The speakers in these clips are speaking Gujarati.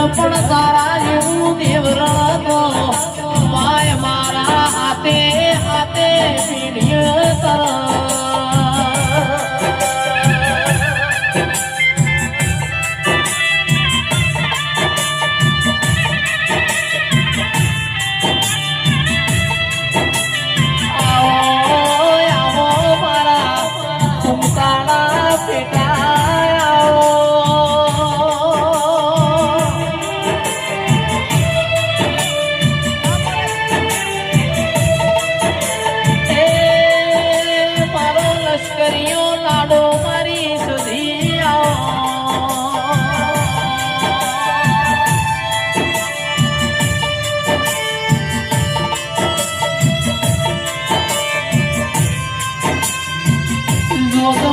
પણ તારા જેવું દેવરણ તો માય મારા હાથે હાથે પીડીએ તરા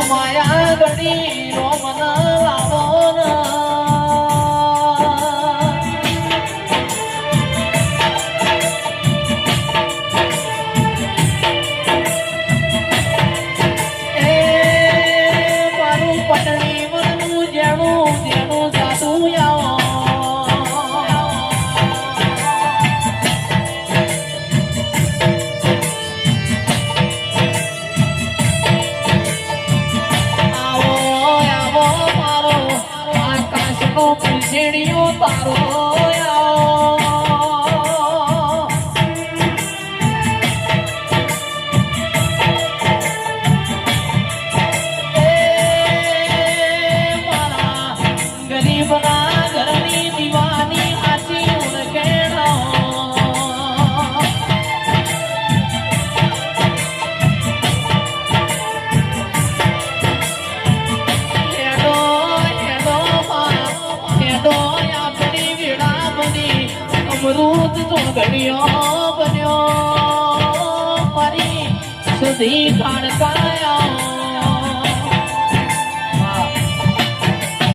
માયા ગણી નો મન લાવો એ મારું પટણી મનનું જેણું જેણું જાતું આવો પૂછડીઓ તારો ગરીબના ઘરની દીવાની આછી ઉનકેણો અમૃત ચોગડિયો બન્યો ફરી સુધી કાણકાયા